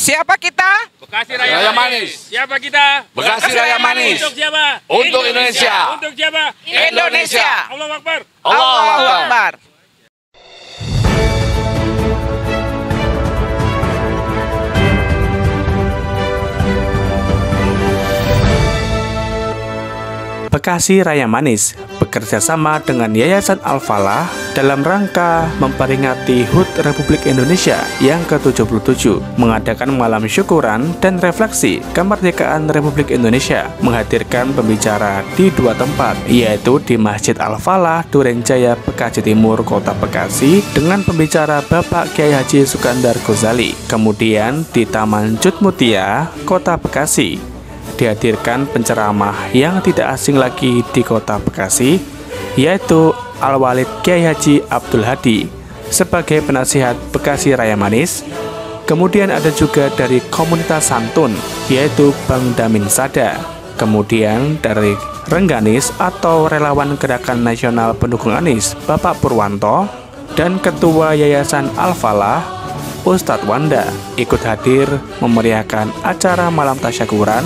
Siapa kita? Bekasi Raya Manis. Siapa kita? Bekasi Raya Manis. Untuk siapa? Untuk Indonesia. Untuk siapa? Indonesia. Allahu Akbar. Allahu Akbar. Bekasi Raya Manis bekerja sama dengan Yayasan Al-Falah dalam rangka memperingati HUT Republik Indonesia yang ke-77, mengadakan malam syukuran dan refleksi kemerdekaan Republik Indonesia, menghadirkan pembicara di dua tempat, yaitu di Masjid Al-Falah Durenjaya, Bekasi Timur, Kota Bekasi, dengan pembicara Bapak Kiai Haji Sukandar Ghazali. Kemudian di Taman Cut Mutia, Kota Bekasi, dihadirkan penceramah yang tidak asing lagi di Kota Bekasi, yaitu Al-Walid Kiai Haji Abdul Hadi sebagai penasihat Bekasi Raya Manis. Kemudian ada juga dari komunitas santun, yaitu Bang Damin Sada. Kemudian dari Rengganis atau Relawan Gerakan Nasional Pendukung Anies, Bapak Purwanto, dan Ketua Yayasan Al-Falah, Ustadz Wanda, ikut hadir memeriahkan acara malam tasyakuran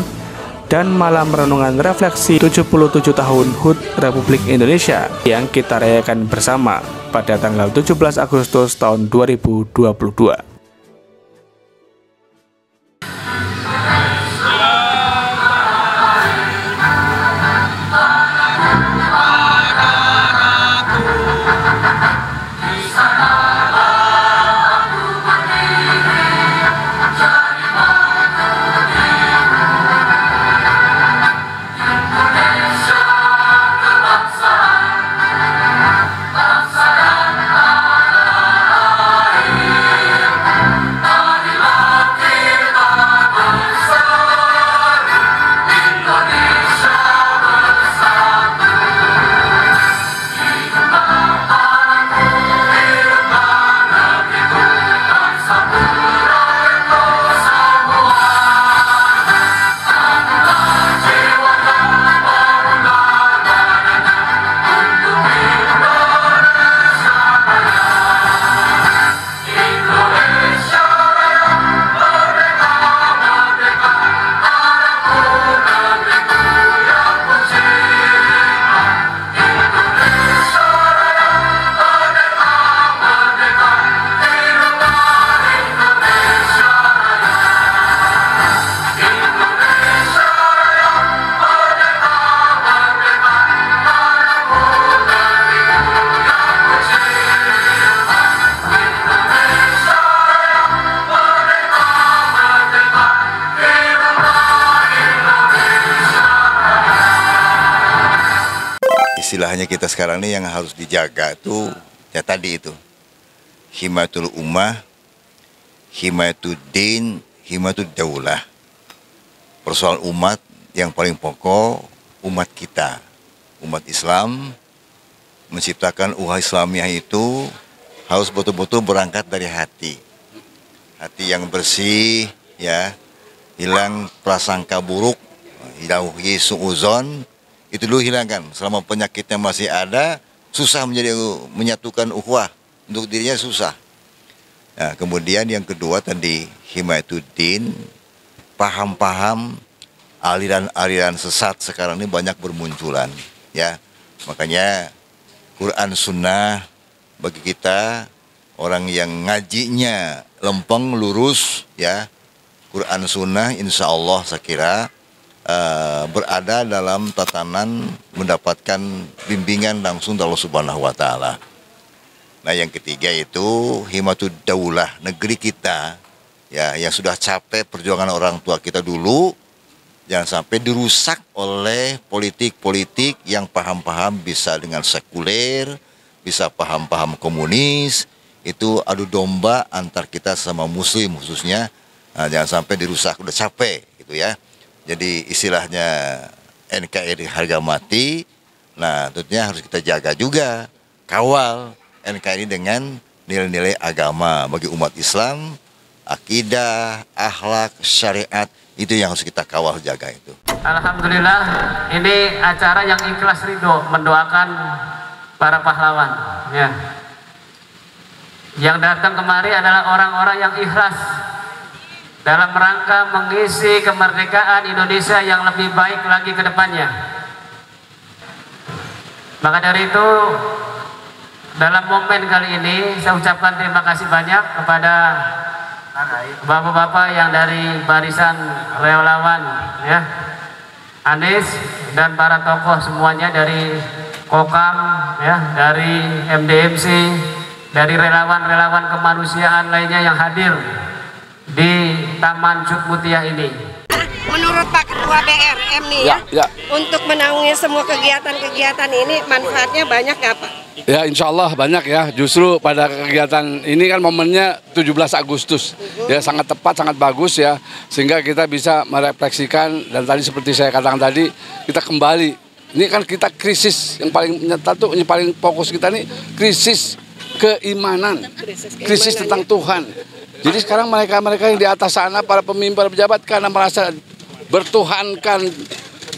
dan malam renungan refleksi 77 tahun HUT Republik Indonesia yang kita rayakan bersama pada tanggal 17 Agustus tahun 2022. Istilahnya kita sekarang ini yang harus dijaga itu ya tadi itu himayatul ummah, himayatul din, himayatul daulah. Persoalan umat yang paling pokok, umat kita, umat Islam, menciptakan umat Islamiyah itu harus betul-betul berangkat dari hati yang bersih, ya, hilang prasangka buruk, hilauhi suuzon. Itu dulu hilangkan. Selama penyakitnya masih ada, susah menyatukan ukhuwah. Untuk dirinya susah. Nah, kemudian yang kedua tadi, himayatuddin, paham-paham aliran-aliran sesat sekarang ini banyak bermunculan. Ya, makanya Quran Sunnah bagi kita, orang yang ngajinya lempeng, lurus, ya, Quran Sunnah insya Allah saya kira berada dalam tatanan mendapatkan bimbingan langsung dari Allah Subhanahu wa Ta'ala. Nah, yang ketiga itu himatud daulah, negeri kita, ya, yang sudah capek perjuangan orang tua kita dulu, jangan sampai dirusak oleh politik-politik yang paham-paham bisa dengan sekuler, bisa paham-paham komunis, itu adu domba antar kita sama muslim khususnya. Nah, jangan sampai dirusak, udah capek gitu ya. Jadi istilahnya NKRI harga mati. Nah, tentunya harus kita jaga juga, kawal NKRI dengan nilai-nilai agama bagi umat Islam, akidah, akhlak, syariat, itu yang harus kita kawal jaga itu. Alhamdulillah, ini acara yang ikhlas ridho, mendoakan para pahlawan, ya. Yang datang kemari adalah orang-orang yang ikhlas dalam rangka mengisi kemerdekaan Indonesia yang lebih baik lagi ke depannya. Maka dari itu, dalam momen kali ini saya ucapkan terima kasih banyak kepada bapak-bapak yang dari barisan relawan ya, Anies, dan para tokoh semuanya dari Kokam ya, dari MDMC, dari relawan-relawan kemanusiaan lainnya yang hadir di Taman Cut Mutia ini. Menurut Pak Ketua BRM nih ya, untuk menaungi semua kegiatan-kegiatan ini manfaatnya banyak nggak Pak? Ya, insya Allah banyak ya. Justru pada kegiatan ini kan momennya 17 Agustus. Ya, sangat tepat, sangat bagus ya. Sehingga kita bisa merefleksikan, dan tadi seperti saya katakan tadi, kita kembali. Ini kan kita krisis yang paling nyata tuh, yang paling fokus kita nih krisis keimanan. Krisis tentang Tuhan. Jadi sekarang mereka-mereka yang di atas sana, para pemimpin, para pejabat, karena merasa bertuhankan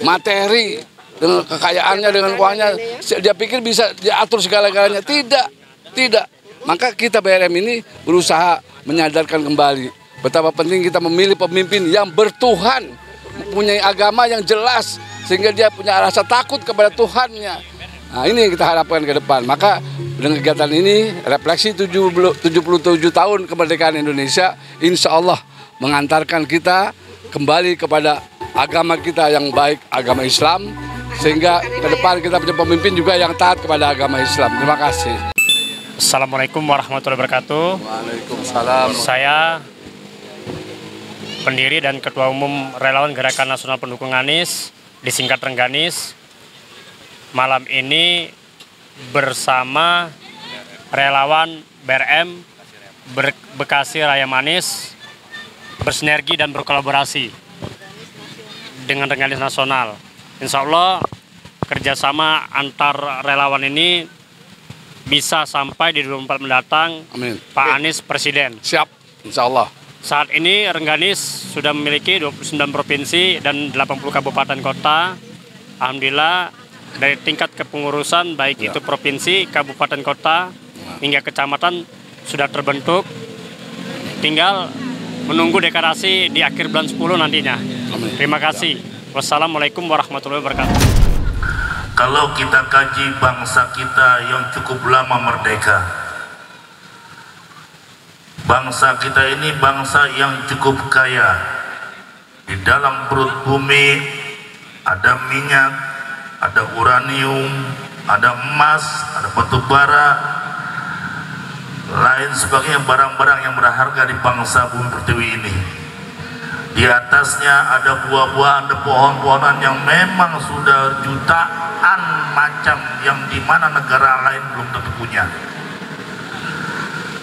materi dengan kekayaannya, dengan uangnya, dia pikir bisa diatur segala-galanya. Tidak. Maka kita BRM ini berusaha menyadarkan kembali betapa penting kita memilih pemimpin yang bertuhan, mempunyai agama yang jelas, sehingga dia punya rasa takut kepada Tuhannya. Nah, ini yang kita harapkan ke depan. Maka dengan kegiatan ini, refleksi 77 tahun kemerdekaan Indonesia, insya Allah mengantarkan kita kembali kepada agama kita yang baik, agama Islam, sehingga ke depan kita punya pemimpin juga yang taat kepada agama Islam. Terima kasih. Assalamualaikum warahmatullahi wabarakatuh. Waalaikumsalam. Saya pendiri dan Ketua Umum Relawan Gerakan Nasional Pendukung Anies, disingkat Rengganis. Malam ini bersama relawan BRM Bekasi Raya Manis bersinergi dan berkolaborasi dengan Rengganis Nasional. Insya Allah kerjasama antar relawan ini bisa sampai di 2024 mendatang. Amin. Pak Anies Presiden. Siap, insya Allah. Saat ini Rengganis sudah memiliki 29 provinsi dan 80 kabupaten kota. Alhamdulillah dari tingkat kepengurusan baik itu provinsi, kabupaten kota hingga kecamatan sudah terbentuk. Tinggal menunggu deklarasi di akhir bulan 10 nantinya. Amin. Terima kasih. Wassalamualaikum warahmatullahi wabarakatuh. Kalau kita kaji bangsa kita yang cukup lama merdeka, bangsa kita ini bangsa yang cukup kaya. Di dalam perut bumi ada minyak, ada uranium, ada emas, ada batu bara, lain sebagainya, barang-barang yang berharga di bangsa bumi pertiwi ini. Di atasnya ada buah-buahan, ada pohon-pohonan yang memang sudah jutaan macam, yang dimana negara lain belum tentu punya.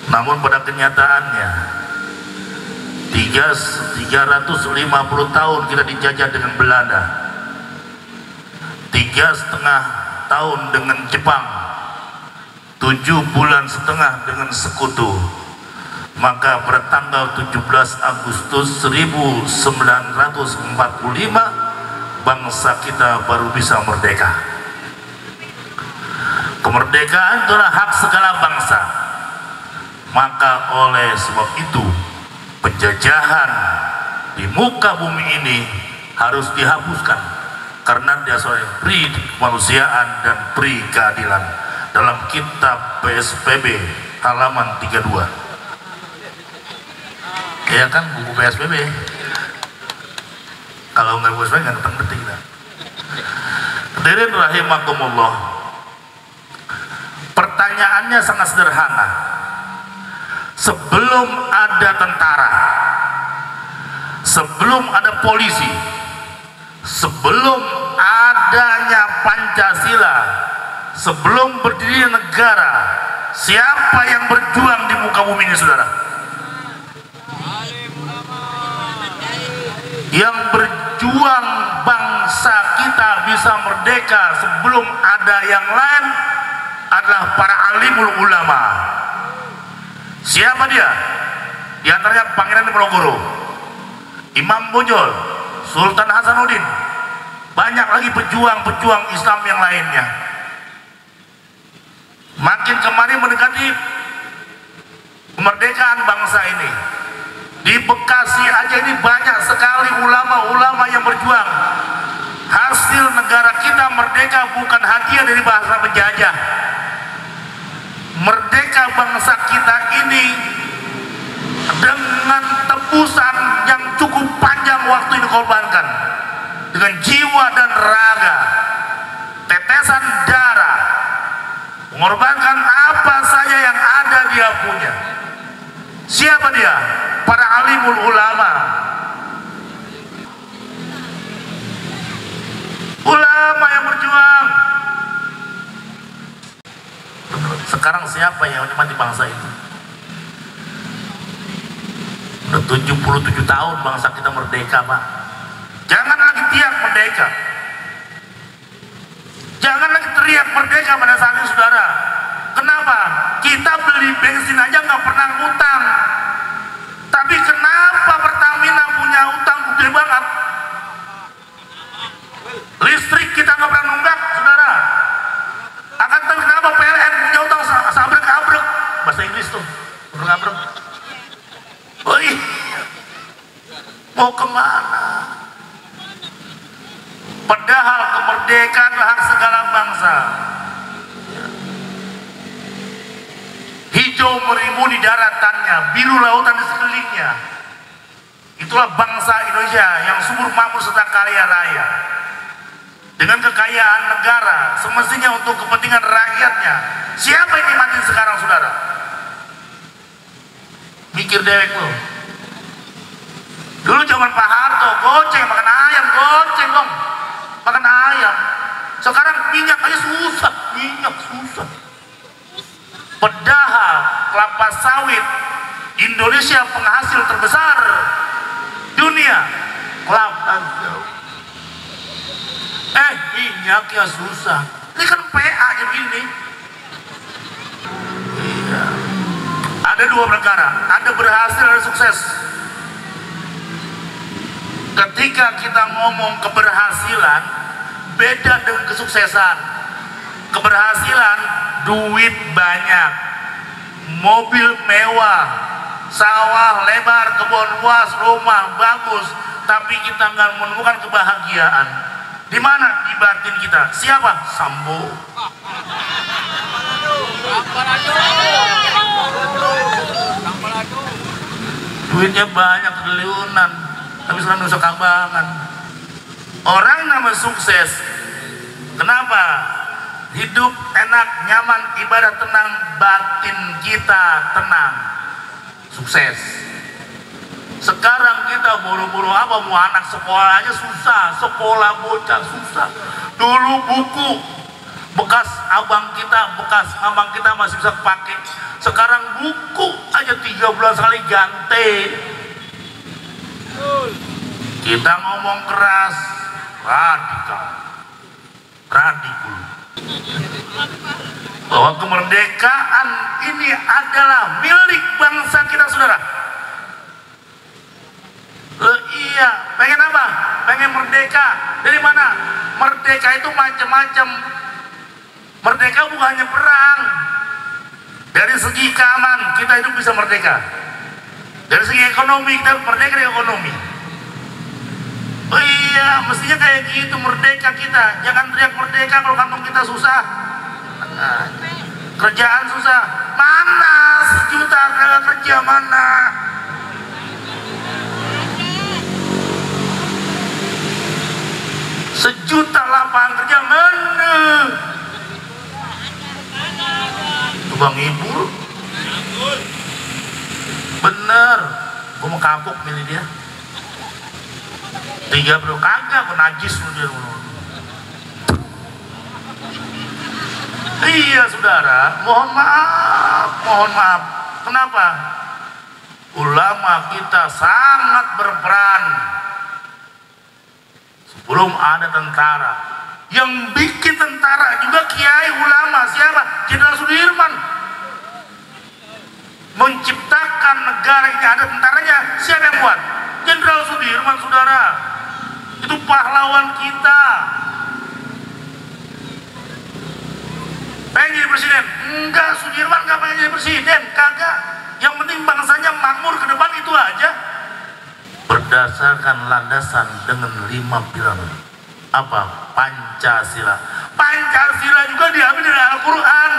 Namun pada kenyataannya 350 tahun kita dijajah dengan Belanda, 3,5 tahun dengan Jepang, 7,5 bulan dengan Sekutu. Maka pada tanggal 17 Agustus 1945 bangsa kita baru bisa merdeka. Kemerdekaan adalah hak segala bangsa. Maka oleh sebab itu penjajahan di muka bumi ini harus dihapuskan, karena dia soal pri kemanusiaan dan pri keadilan. Dalam kitab PSBB halaman 32. Ya kan, buku PSBB. Kalau nggak PSBB nggak ngerti kita. Hadirin rahimakumullah. Pertanyaannya sangat sederhana. Sebelum ada tentara, sebelum ada polisi, sebelum adanya Pancasila, sebelum berdiri negara, siapa yang berjuang di muka bumi ini, saudara? Yang berjuang bangsa kita bisa merdeka sebelum ada yang lain adalah para alimul ulama. Siapa dia? Di antaranya Pangeran Diponegoro, Imam Bonjol, Sultan Hasanuddin, banyak lagi pejuang-pejuang Islam yang lainnya. Makin kemarin mendekati kemerdekaan bangsa ini, Di Bekasi aja ini banyak sekali ulama-ulama yang berjuang. Hasil negara kita merdeka bukan hadiah dari bangsa penjajah. Merdeka bangsa kita ini dengan tebusan yang cukup panjang waktu yang dikorbankan, dengan jiwa dan raga, tetesan darah, mengorbankan apa saja yang ada dia punya. Siapa dia? Para alimul ulama, ulama yang berjuang. Sekarang siapa yang menikmati bangsa itu? Udah 77 tahun bangsa kita merdeka, Pak. Jangan lagi teriak merdeka. Jangan lagi teriak merdeka pada saat ini, saudara. Kenapa? Kita beli bensin aja nggak pernah ngutang. Tapi kenapa Pertamina punya utang gede banget? Listrik kita nggak pernah nunggak, saudara. Akan tahu kenapa PLN punya utang sabrek-abrek. Bahasa Inggris tuh, sabrek-abrek. Oh iya, mau kemana? Padahal kemerdekaan hak segala bangsa. Hijau merimbuni daratannya, biru lautan di sekelilingnya. Itulah bangsa Indonesia yang subur makmur serta kaya raya. Dengan kekayaan negara, semestinya untuk kepentingan rakyatnya. Siapa yang nikmatin sekarang, saudara? Mikir dewek lo. Dulu zaman Pak Harto, goceng, makan ayam, goceng dong. Makan ayam. Sekarang minyak aja susah, minyak susah. Padahal kelapa sawit Indonesia penghasil terbesar dunia, kelapa sawit. Minyaknya susah. Ini kan PA aja begini. Iya. Ada dua perkara, ada berhasil, ada sukses. Ketika kita ngomong keberhasilan, beda dengan kesuksesan. Keberhasilan, duit banyak, mobil mewah, sawah lebar, kebun luas, rumah bagus, tapi kita nggak menemukan kebahagiaan. Di mana? Di batin kita. Siapa? Sambo. Duitnya banyak, triliunan, tapi sekarang nusa kambangan. Orang nama sukses, kenapa? Hidup enak, nyaman, ibadah tenang, batin kita tenang, sukses. Sekarang kita buru-buru apa, mau anak sekolah aja susah, sekolah bocah susah. Dulu buku bekas abang kita, bekas mamang kita masih bisa pakai. Sekarang buku aja 13 kali ganti. Kita ngomong keras, radikal, radikul. Bahwa kemerdekaan ini adalah milik bangsa kita, saudara. Iya, pengen apa? Pengen merdeka. Dari mana? Merdeka itu macam-macam. Merdeka bukan hanya perang. Dari segi keamanan kita hidup bisa merdeka. Dari segi ekonomi kita merdeka dari ekonomi. Oh iya, mestinya kayak gitu merdeka kita. Jangan teriak merdeka kalau kantong kita susah. Kerjaan susah. Mana 1 juta kerja mana? Sejuta lapangan kerja mana? Tukang ibu. Bener, gue mau kapok milih dia. 30 kagak, gue najis dia. Iya saudara, mohon maaf, mohon maaf. Kenapa? Ulama kita sangat berperan. Belum ada tentara. Yang bikin tentara juga kiai ulama. Siapa? Jenderal Sudirman. Menciptakan negara ini ada tentaranya. Siapa yang buat? Jenderal Sudirman, saudara. Itu pahlawan kita. Pengen jadi presiden? Enggak, Sudirman nggak pengen jadi presiden. Kagak. Yang penting bangsanya makmur ke depan, itu aja. berdasarkan landasan dengan 5 pilar. Apa? Pancasila. Pancasila juga diambil dari Al-Quran.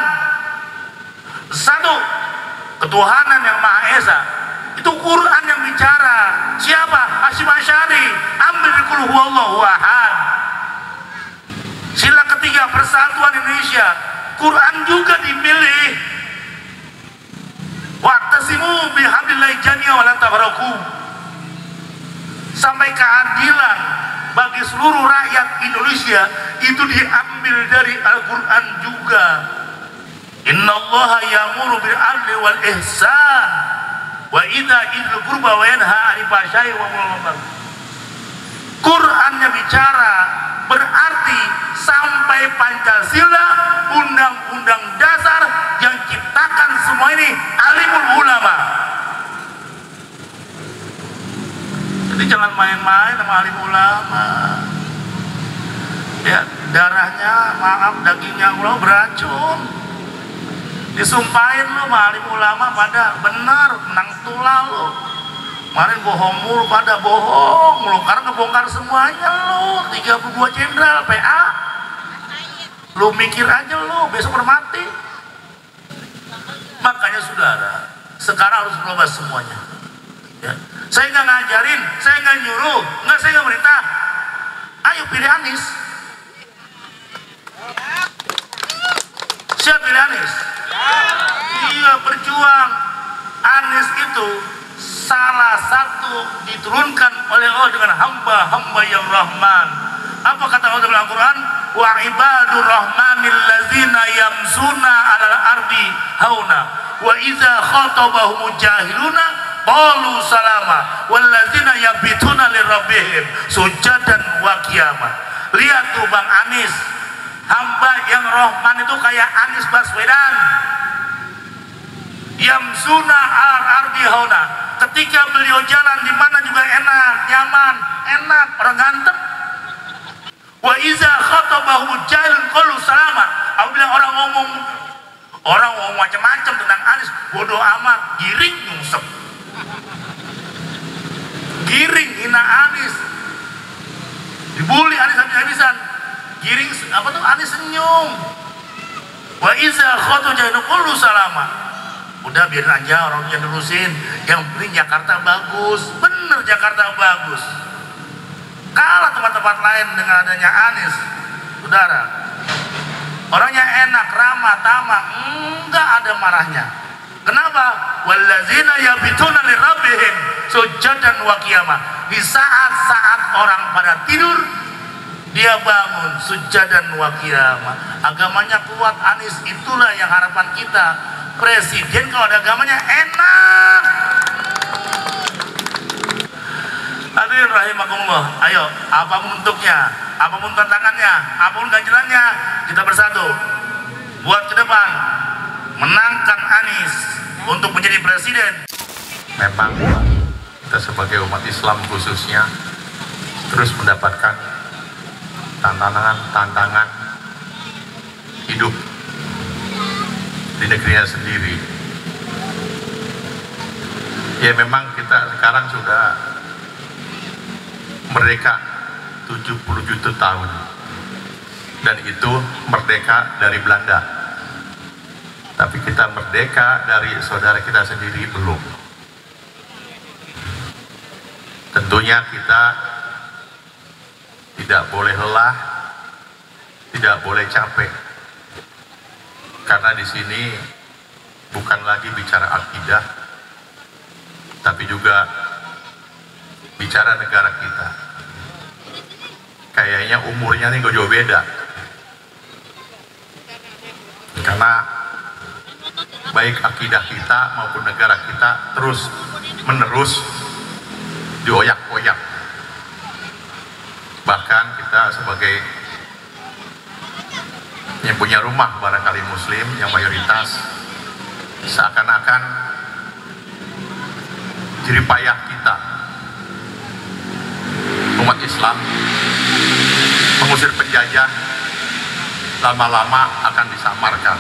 1. Ketuhanan yang Maha Esa. Itu Quran yang bicara. Siapa? Hasyim Asy'ari. Ambil dari Qul huwallahu ahad. Sila ketiga, Persatuan Indonesia. Quran juga dipilih. Wa'tasimu bihablillahi jami'an wa la tafarraqu. Sampai keadilan bagi seluruh rakyat Indonesia itu diambil dari Al-Quran juga. Innallaha ya'muru bil 'adli wal ihsan wa idza'il qurba wa yanha 'anil fahsya'i wa munkar. Qurannya bicara, berarti sampai Pancasila, undang-undang dasar yang ciptakan semua ini alimul ulama. Jadi jangan main-main sama alim ulama. Ya, darahnya, maaf, dagingnya ulama beracun. Disumpahin lu sama alim ulama pada benar, menang tulah lu. Kemarin bohong mulu, pada bohong mulu, karena ngebongkar semuanya lu. 32 jenderal PA. Lu mikir aja lu, besok bermati. Makanya saudara, sekarang harus berubah semuanya. Ya. Saya nggak ngajarin, saya nggak nyuruh, saya nggak merintah. Ayo pilih Anies. Siap pilih Anies? Iya, berjuang. Anies itu salah satu diturunkan oleh Allah dengan hamba-hamba yang rahman. Apa kata Allah dalam Al-Quran? Wa ibadur rahmanil ladzina yamsuna 'alal ardi hauna wa idza khatabahumul jahiluna qalu salama wal ladzina yabituna lirabbihim sujadan wa qiyamah. Lihat tuh Bang Anies, hamba yang rahman itu kayak Anies Baswedan. Yamsuna 'alal ardi hauna. Ketika beliau jalan di mana juga enak, nyaman, enak, orang ganteng. Wa iza khatabahu jahilun qalu salama. Apabila orang ngomong macam-macam tentang Anies, bodoh amat, giring nyungsep. Giring hina Anies. Dibully Anies habis-habisan. Giring apa tuh Anies senyum. Wa iza khatabahu jahilun qalu salama. Udah biarin aja orangnya terusin. Yang penting Jakarta bagus. Bener Jakarta bagus. Kalah tempat-tempat lain dengan adanya Anies. Saudara, orangnya enak, ramah, tamah, enggak ada marahnya. Kenapa? Wallazina yabituna lirabbihim sujadan wa qiyamah. Di saat-saat orang pada tidur, dia bangun sujadan wa qiyamah. Agamanya kuat Anies, itulah yang harapan kita. Presiden kalau ada agamanya enak. Hadirin rahimakumullah. Ayo, apapun bentuknya, apapun tantangannya, apapun ganjalannya, kita bersatu buat ke depan menangkan Anies untuk menjadi presiden. Memang kita sebagai umat Islam khususnya terus mendapatkan tantangan hidup di negerinya sendiri. Ya memang kita sekarang sudah merdeka 70 tahun, dan itu merdeka dari Belanda. Tapi kita merdeka dari saudara kita sendiri belum. Tentunya kita tidak boleh lelah, tidak boleh capek, karena di sini bukan lagi bicara akidah, tapi juga bicara negara kita. Kayaknya umurnya nih gak jauh beda, karena baik akidah kita maupun negara kita terus menerus dioyak-oyak. Bahkan kita sebagai yang punya rumah barangkali muslim yang mayoritas, seakan-akan jeripayah kita umat Islam mengusir penjajah lama-lama akan disamarkan,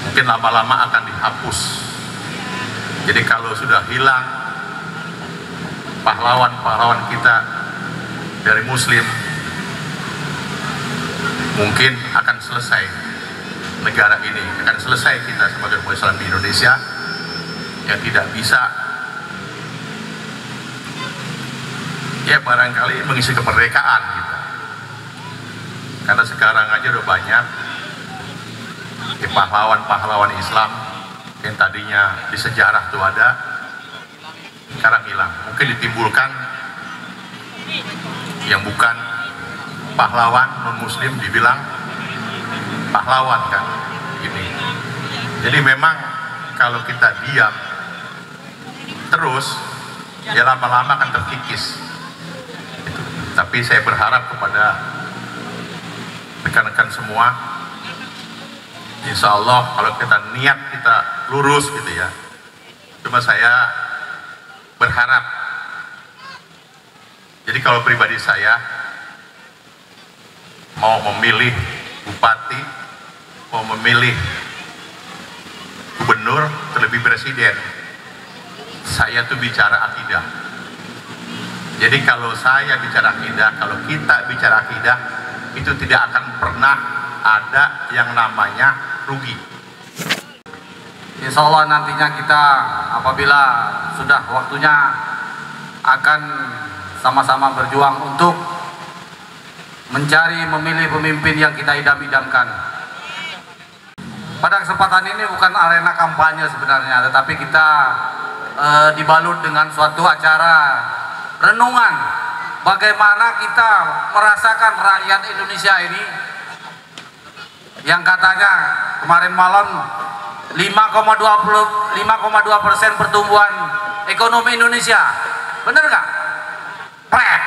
mungkin lama-lama akan dihapus. Jadi kalau sudah hilang pahlawan-pahlawan kita dari Muslim, mungkin akan selesai negara ini, akan selesai kita sebagai umat Islam di Indonesia yang tidak bisa ya barangkali mengisi kemerdekaan kita. Karena sekarang aja udah banyak pahlawan-pahlawan Islam yang tadinya di sejarah tuh ada, sekarang hilang. Mungkin ditimbulkan yang bukan pahlawan non-muslim dibilang pahlawan kan ini. Jadi memang kalau kita diam terus ya lama-lama akan terkikis. Tapi saya berharap kepada rekan-rekan semua, insya Allah kalau kita niat kita lurus gitu ya. Cuma saya berharap, jadi kalau pribadi saya mau memilih bupati, mau memilih gubernur, terlebih presiden, saya tuh bicara akidah. Jadi kalau saya bicara akidah, kalau kita bicara akidah, itu tidak akan pernah ada yang namanya rugi. Insya Allah nantinya kita apabila sudah waktunya akan sama-sama berjuang untuk mencari memilih pemimpin yang kita idam-idamkan. Pada kesempatan ini bukan arena kampanye sebenarnya, tetapi kita dibalut dengan suatu acara renungan bagaimana kita merasakan rakyat Indonesia ini yang katanya kemarin malam 5,2% pertumbuhan ekonomi Indonesia. Bener nggak? Prek.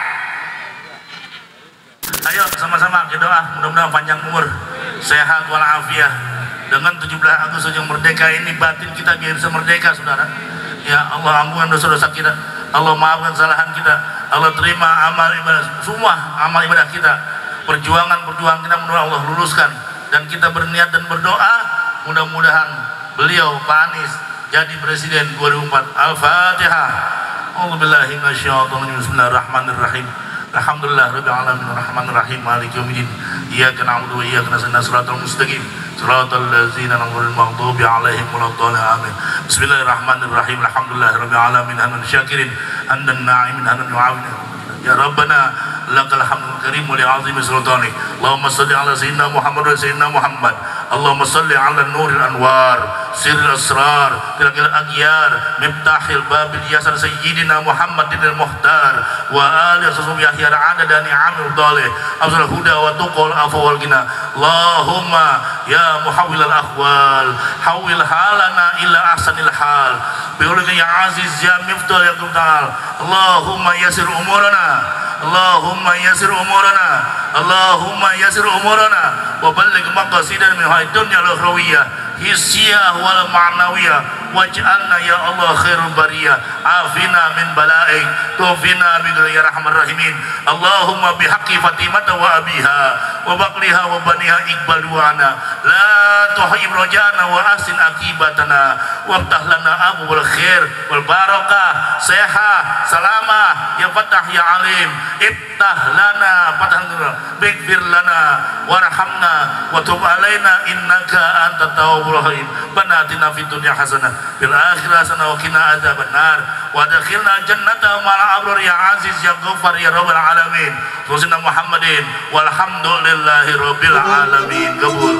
Ayo sama-sama kita doa mudah-mudahan panjang umur, sehat walafiat. Dengan 17 Agustus yang merdeka ini batin kita biar bisa merdeka, saudara. Ya Allah, ampunkan dosa-dosa kita. Allah maafkan kesalahan kita. Allah terima amal ibadah, semua amal ibadah kita. Perjuangan kita mudah Allah luruskan. Dan kita berniat dan berdoa mudah-mudahan beliau Pak Anies jadi presiden 2004. Al-Fatihah. A'udzubillahi minasyaitonir rajim. Bismillahirrahmanirrahim. Alhamdulillah rabbil alamin arrahmanir rahim maliki yaumiddin. Iyyaka na'budu wa iyyaka nasta'in shiratal mustaqim shiratal ladzina an'amta 'alaihim maghdubi 'alaihim waladdallin amin. Bismillahirrahmanirrahim. Alhamdulillah rabbil alamin hamdan syakirin hamdan na'imin hamdan yu'awin. Ya Rabbana lakal hamdul karim wa li'azimi sultanik. Allahumma shalli ala sayyidina Muhammad wa sayyidina Muhammad. Allahumma shalli ala nuril anwar sirril asrar tilakil aghyar miftahil babil yasar sayyidina Muhammadin al-muhtar wa ali asasum yahya al-ada dan ni'amil dalih afzal huda wa tuqul afa wal gina. Allahumma ya muhawwil al-ahwal hawil halana ila ahsanil hal biulika ya aziz ya miftah ya ta'al. Allahumma yasir umurana, Allahumma yasir umurana, Allahumma yasir umurana wa balligh maqasidana min dunya al-ukhrawiyah hissiyah wal ma'nawiyah waj'alna ya Allah khairul bariyah afina min bala'ik tufina bi ya rahman rahimin. Allahumma bihaqqi Fatimata wa abiha wa baqliha wa baniha iqbal du'ana la tuhib rajana wa ahsin akibatana waftah lana abwal khair wal barakah sehat salamah ya fatah ya alim iftah lana fathan bighfir lana warhamna wa tub alaina innaka antat tawwabur rahim. Rabbana atina fid dunya hasanah fil akhirati hasanah wa qina adzabannar wa adkhilna jannata ma'al abrar ya aziz ya ghaffar ya rabbal alamin. Rasulina Muhammadin walhamdulillahi rabbil alamin. Kabul.